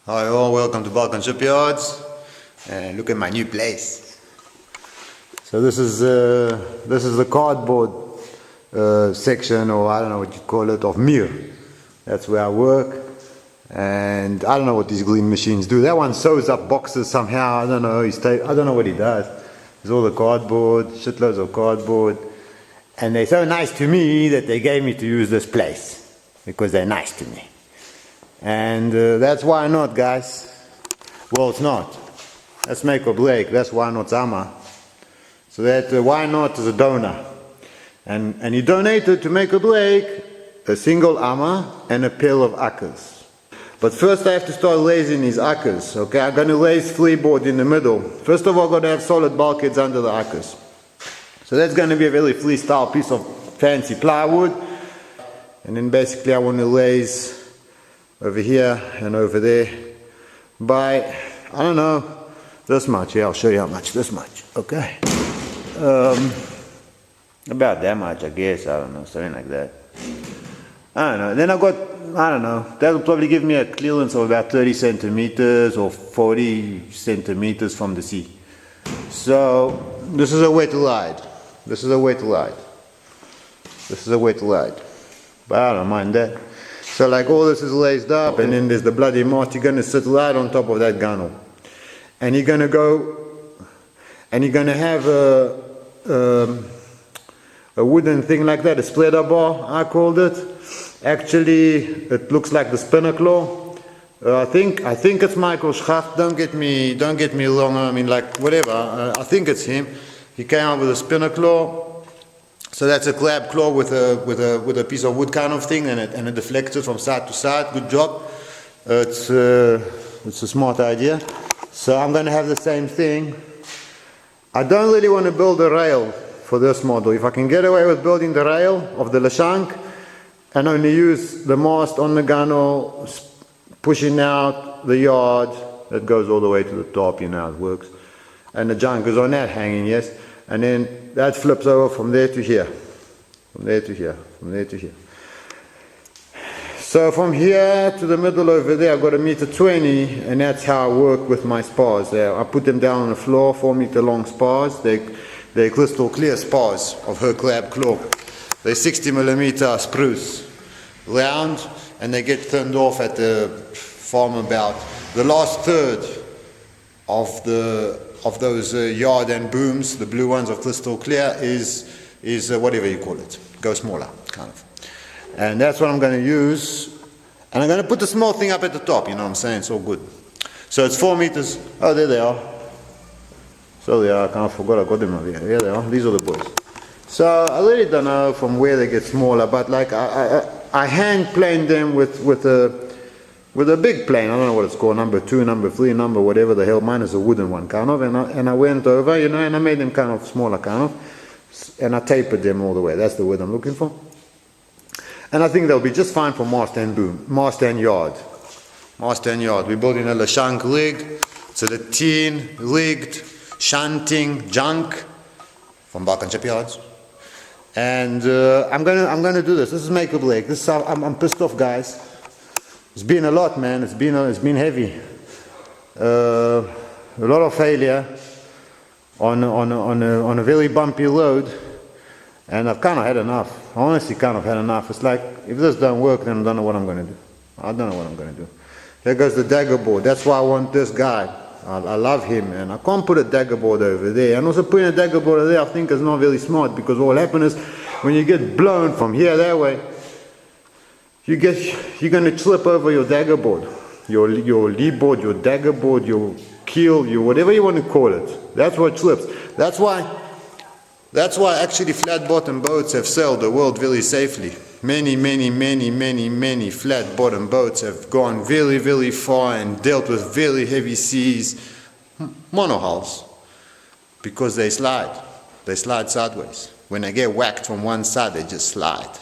Hi all, welcome to Balkan Shipyards, and look at my new place. So this is the cardboard section, or I don't know what you call it, of Mir. That's where I work, and I don't know what these glean machines do. That one sews up boxes somehow. I don't know. I don't know what he does. There's all the cardboard, shitloads of cardboard, and they're so nice to me that they gave me to use this place because they're nice to me. And that's why not, guys. Well, it's not. That's make or break. That's why not Zama. So that why not is a donor. And he donated to make or break a single amma and a pair of akkers. But first I have to start lasing these akkers. Okay, I'm going to lace freeboard in the middle. First of all, I've got to have solid bulkheads under the akkers. So that's going to be a very freestyle piece of fancy plywood. And then basically I want to lace over here and over there by, I don't know, this much. Yeah, I'll show you how much. This much. Okay. About that much, I guess. I don't know, something like that. I don't know. Then I've got, I don't know, that'll probably give me a clearance of about 30 centimeters or 40 centimeters from the sea. So this is a way to ride. This is a way to ride. This is a way to ride. But I don't mind that. So like all this is laced up, and then there's the bloody mast. You're going to sit right on top of that gunnel. And you're going to go, and you're going to have a wooden thing like that, a spreader bar, I called it. Actually, it looks like the spinner claw. I think it's Michael Schacht. Don't get me wrong. I mean, like whatever. I think it's him. He came out with a spinner claw. So that's a crab claw with a piece of wood kind of thing, and it deflects it from side to side. Good job. It's a smart idea. So I'm going to have the same thing. I don't really want to build a rail for this model. If I can get away with building the rail of the Leshank and only use the mast on the gunnel, pushing out the yard that goes all the way to the top, you know how it works. And the junk is on that hanging, yes. And then that flips over from there to here. From there to here. From there to here. So from here to the middle over there, I've got 1.20 meters, and that's how I work with my spars. I put them down on the floor, 4-meter long spars. They're crystal clear spars of her crab claw. They're 60mm spruce, round, and they get turned off at the farm about. The last third of those yard and booms, the blue ones of crystal clear, is whatever you call it. Go smaller, kind of. And that's what I'm going to use. And I'm going to put the small thing up at the top, you know what I'm saying? It's all good. So it's 4 meters. Oh, there they are. So they are. I kind of forgot I got them over here. Here they are. These are the boys. So I really don't know from where they get smaller, but like I hand planed them with a big plane. I don't know what it's called, number 2, number 3, number whatever the hell. Mine is a wooden one, kind of. And I went over, you know, and I made them kind of smaller, kind of. And I tapered them all the way. That's the word I'm looking for. And I think they'll be just fine for mast and boom, mast and yard. Mast and yard. We're building a Leshank rig. It's a lateen rigged shanting junk from Balkan Shipyards. And I'm gonna do this. This is make or break. This is how, I'm pissed off, guys. It's been a lot, man. It's been heavy. A lot of failure on a very bumpy road, and I've kind of had enough. I honestly kind of had enough. It's like, if this don't work, then I don't know what I'm going to do. I don't know what I'm going to do. There goes the dagger board. That's why I want this guy. I love him, and I can't put a dagger board over there. And also putting a dagger board over there, I think, is not very smart, because what will happen is when you get blown from here that way, you're going to slip over your dagger board, your lee board, your dagger board, your keel, your whatever you want to call it. That's what slips. That's why actually flat bottom boats have sailed the world very safely. Many flat bottom boats have gone very, very far and dealt with very heavy seas, monohulls, because they slide sideways. When they get whacked from one side, they just slide.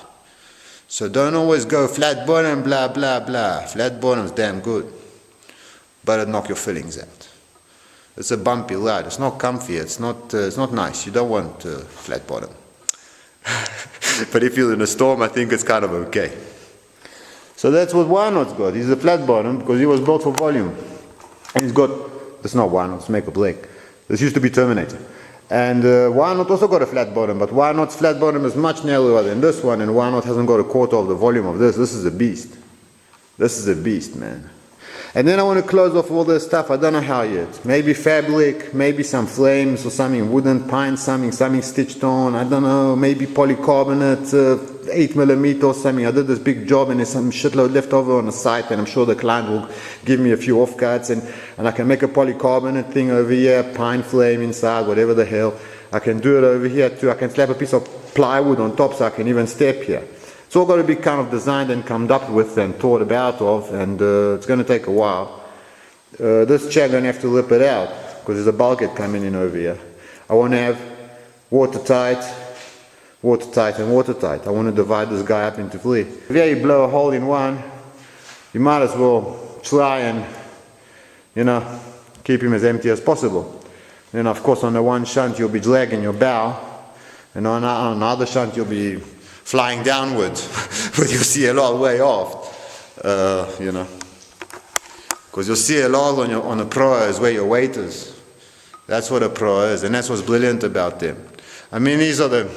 So don't always go flat bottom, blah, blah, blah. Flat bottom's damn good, but it'll knock your fillings out. It's a bumpy ride. It's not comfy. It's not nice. You don't want flat bottom. But if you're in a storm, I think it's kind of okay. So that's what Wynot's got. He's a flat bottom because he was built for volume. And he's got, it's not Wynot, it's Maple Lake. This used to be Terminator. And Wynot also got a flat bottom, but Wynot's flat bottom is much narrower than this one, and Wynot hasn't got a quarter of the volume of this. This is a beast. This is a beast, man. And then I want to close off all this stuff. I don't know how yet. Maybe fabric, maybe some flames or something, wooden pine, something stitched on. I don't know, maybe polycarbonate, 8mm or something. I did this big job and there's some shitload left over on the site, and I'm sure the client will give me a few offcuts, and I can make a polycarbonate thing over here, pine flame inside, whatever the hell. I can do it over here too. I can slap a piece of plywood on top so I can even step here. It's all got to be kind of designed and come up with and thought about of, and it's going to take a while. This chair I'm going to have to lip it out because there's a bulkhead coming in over here. I want to have watertight, and watertight. I want to divide this guy up into three. If you blow a hole in one, you might as well try and, you know, keep him as empty as possible. Then of course on the one shunt you'll be dragging your bow, and on the other shunt you'll be flying downwards with your CLR way off, you know, because your CLR on a Pro is where your weight is. That's what a Pro is, and that's what's brilliant about them. I mean, these are the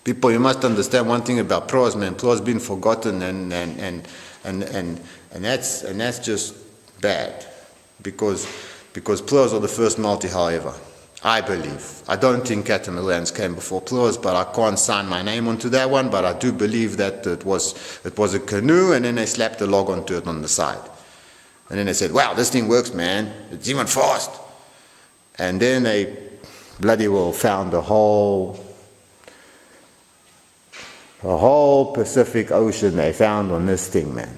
people, you must understand one thing about Pros, man. Pros been forgotten, and that's just bad, because Pros are the first multi-hull ever. I believe. I don't think catamarans came before Plos, but I can't sign my name onto that one, but I do believe that it was a canoe, and then they slapped a log onto it on the side. And then they said, wow, this thing works, man. It's even fast. And then they bloody well found a whole Pacific Ocean they found on this thing, man.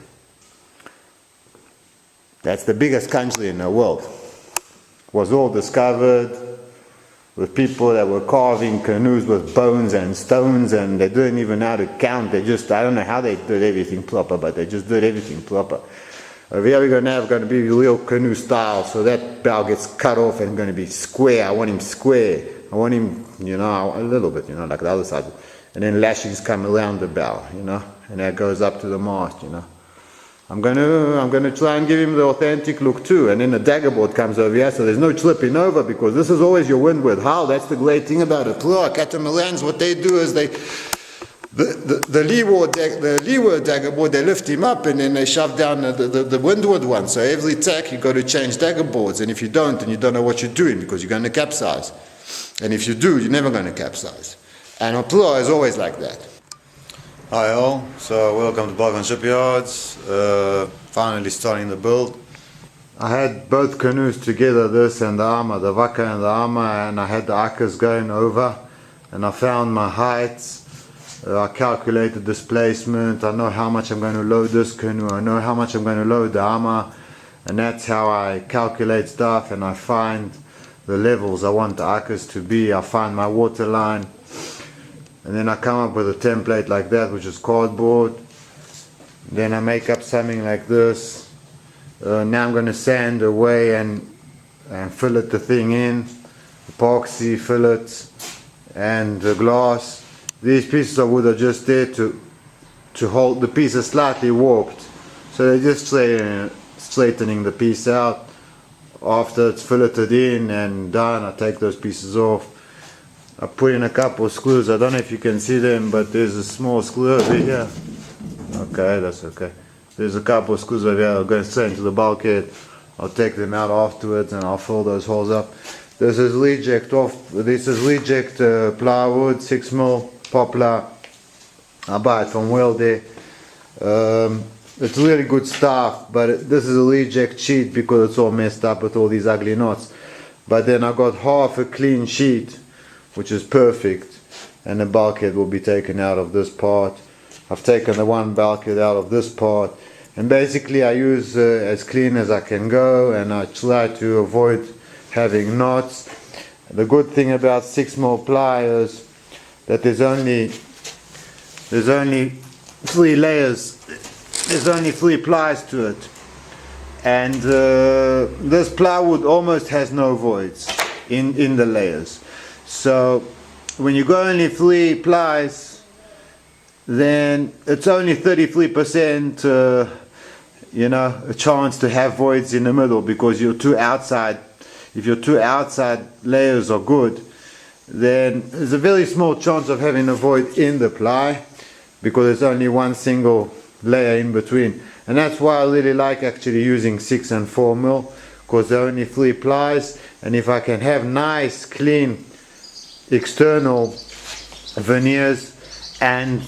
That's the biggest country in the world. It was all discovered with people that were carving canoes with bones and stones, and they didn't even know how to count. They just, I don't know how they did everything proper, but they just did everything proper. Over here we're going to be real canoe style, so that bow gets cut off and going to be square. I want him square. I want him, you know, a little bit, you know, like the other side. And then lashings come around the bow, you know, and that goes up to the mast, you know. I'm gonna try and give him the authentic look too, and then the dagger board comes over here, so there's no slipping over, because this is always your windward hull. That's the great thing about it. Catamarans, what they do is the leeward dagger board, they lift him up and then they shove down the windward one. So every tack you got to change dagger boards, and if you don't, then you don't know what you're doing, because you're going to capsize. And if you do, you're never going to capsize. And a Poplar is always like that. Hi all, so welcome to Bulkhead Shipyards, finally starting the build. I had both canoes together, this and the armor, the Waka and the armor, and I had the Akkas going over, and I found my heights, I calculated displacement, I know how much I'm going to load this canoe, I know how much I'm going to load the armor, and that's how I calculate stuff, and I find the levels I want the Akkas to be. I find my water line, and then I come up with a template like that, which is cardboard. Then I make up something like this. Now I'm going to sand away and fillet the thing in, epoxy, fillets, and the glass. These pieces of wood are just there to hold the piece is slightly warped, so they're just straightening the piece out. After it's filleted in and done, I take those pieces off. I put in a couple of screws. I don't know if you can see them, but there's a small screw over here. Okay, that's okay. There's a couple of screws over here. I'll go straight into the bulkhead. I'll take them out afterwards and I'll fill those holes up. This is reject plywood, 6mm poplar. I buy it from Rael there. It's really good stuff, but this is a reject sheet because it's all messed up with all these ugly knots. But then I got half a clean sheet, which is perfect, and the bulkhead will be taken out of this part. I've taken the one bulkhead out of this part, and basically I use as clean as I can go, and I try to avoid having knots. The good thing about 6mm ply is that there's only 3 layers. There's only 3 plies to it, and this plywood almost has no voids in the layers. So when you go only 3 plies, then it's only 33% you know, a chance to have voids in the middle, because your two outside, if your two outside layers are good, then there's a very small chance of having a void in the ply, because there's only one single layer in between. And that's why I really like actually using 6 and 4 mil, because there are only 3 plies, and if I can have nice clean external veneers, and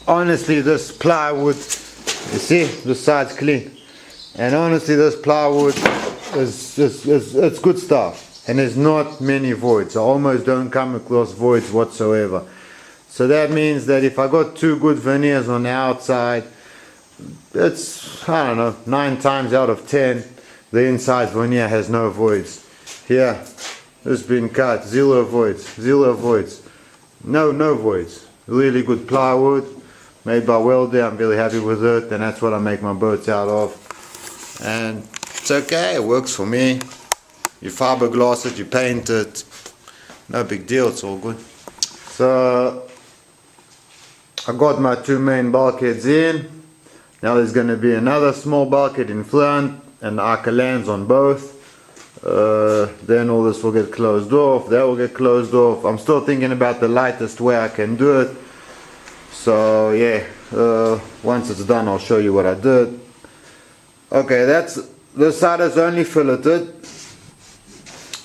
honestly this plywood, you see the side's clean, and honestly this plywood is it's good stuff, and there's not many voids. I almost don't come across voids whatsoever. So that means that if I got 2 good veneers on the outside, it's, I don't know, 9 times out of 10 the inside veneer has no voids. Here, this has been cut, 0 voids, 0 voids, no voids. Really good plywood, made by Welder. I'm really happy with it, and that's what I make my boats out of. And it's okay, it works for me. You fiberglass it, you paint it, no big deal, it's all good. So I got my 2 main bulkheads in. Now there's going to be another small bulkhead in front, and the Arca lands on both. Then all this will get closed off, that will get closed off. I'm still thinking about the lightest way I can do it. So yeah, once it's done I'll show you what I did. Okay, this side is only filleted.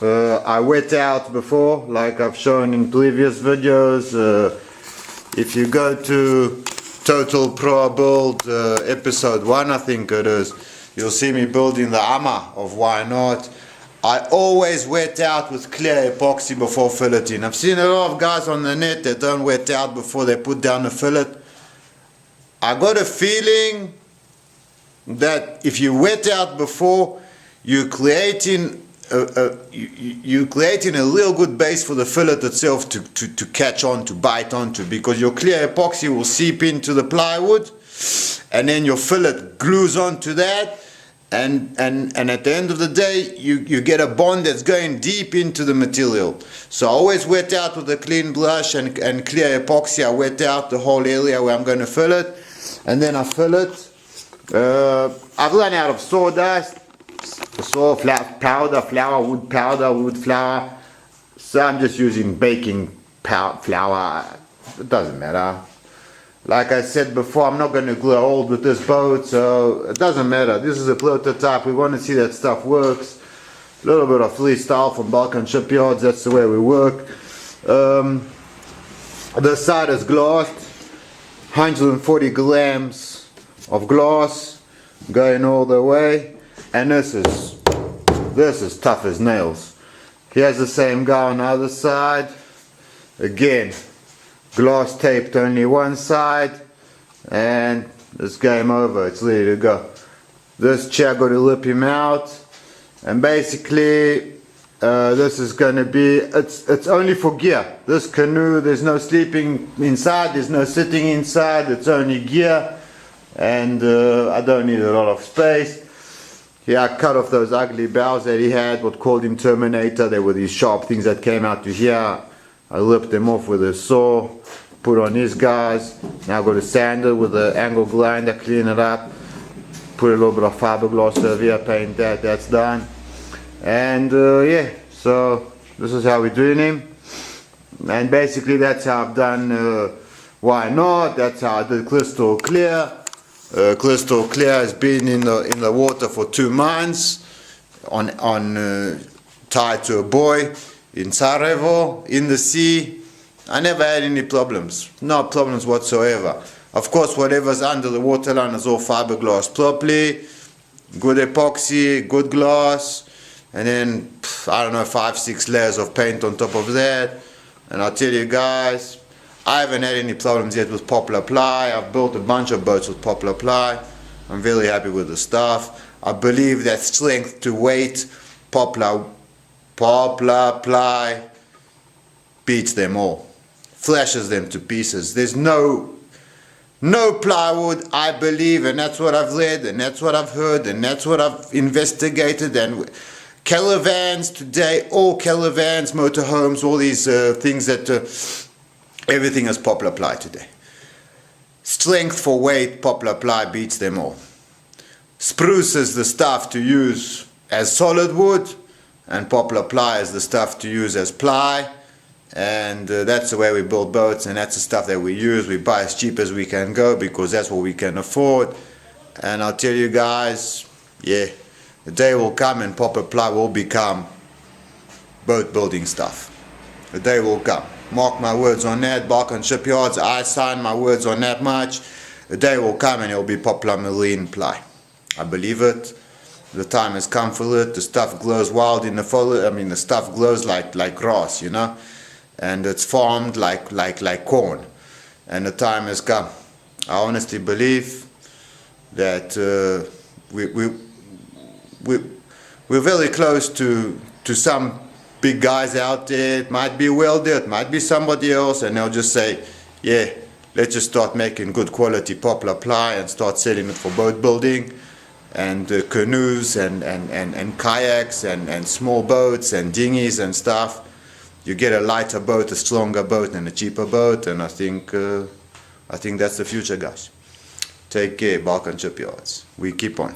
I wet out before, like I've shown in previous videos. If you go to Total Pro Build episode 1, I think it is, you'll see me building the Amma of Why Not. I always wet out with clear epoxy before filleting. I've seen a lot of guys on the net that don't wet out before they put down the fillet. I got a feeling that if you wet out before, you're creating a real good base for the fillet itself to catch on, to bite onto, because your clear epoxy will seep into the plywood, and then your fillet glues onto that. And at the end of the day, you get a bond that's going deep into the material. So I always wet out with a clean brush and clear epoxy. I wet out the whole area where I'm going to fill it, and then I fill it. I've run out of sawdust, powder, wood powder, wood flour. So I'm just using baking flour. It doesn't matter. Like I said before, I'm not going to grow old with this boat, so it doesn't matter. This is a prototype. We want to see that stuff works. A little bit of freestyle from Balkan shipyards. That's the way we work. This side is glassed. 140 grams of glass going all the way. And this is tough as nails. Here's the same guy on the other side. Again, glass taped only one side, and it's game over, it's ready to go. This chair got to lip him out, and basically this is going to be, it's only for gear. This canoe, there's no sleeping inside, there's no sitting inside, it's only gear, and I don't need a lot of space. Here I cut off those ugly bows that he had, what called him Terminator. They were these sharp things that came out to here. I ripped them off with a saw, put on these guys. Now I got a sander with an angle grinder, clean it up, put a little bit of fiberglass over here, paint that, that's done. And yeah, so this is how we're doing him. And basically that's how I've done Why Not, that's how I did Crystal Clear. Crystal Clear has been in the water for 2 months, tied to a buoy in Sarajevo, in the sea. I never had any problems, no problems whatsoever. Of course, whatever's under the waterline is all fiberglass properly, good epoxy, good glass, and then, I don't know, 5-6 layers of paint on top of that. And I'll tell you guys, I haven't had any problems yet with Poplar Ply. I've built a bunch of boats with Poplar Ply. I'm very happy with the stuff. I believe that strength to weight, Poplar Ply beats them all, flashes them to pieces. There's no plywood, I believe, and that's what I've read, and that's what I've heard, and that's what I've investigated. And caravans today, all caravans, motorhomes, all these things that everything is Poplar Ply today. strength for weight, Poplar Ply beats them all. Spruce is the stuff to use as solid wood, and Poplar Ply is the stuff to use as ply. And that's the way we build boats, and that's the stuff that we use. We buy as cheap as we can go because that's what we can afford. And I'll tell you guys, yeah, the day will come and Poplar Ply will become boat building stuff. The day will come. Mark my words on that. Balkan Shipyards, I sign my words on that much. The day will come and it will be Poplar Marine Ply. I believe it. The time has come for it. The stuff glows wild in the foliage. I mean, the stuff glows like grass, you know. And it's farmed like corn, and the time has come. I honestly believe that we're very close to some big guys out there. It might be a welder, it might be somebody else, and they'll just say, yeah, let's just start making good quality Poplar Ply and start selling it for boat building and canoes and kayaks and small boats and dinghies and stuff. You get a lighter boat, a stronger boat, and a cheaper boat, and I think that's the future, guys. Take care, Balkan Shipyards. We keep on.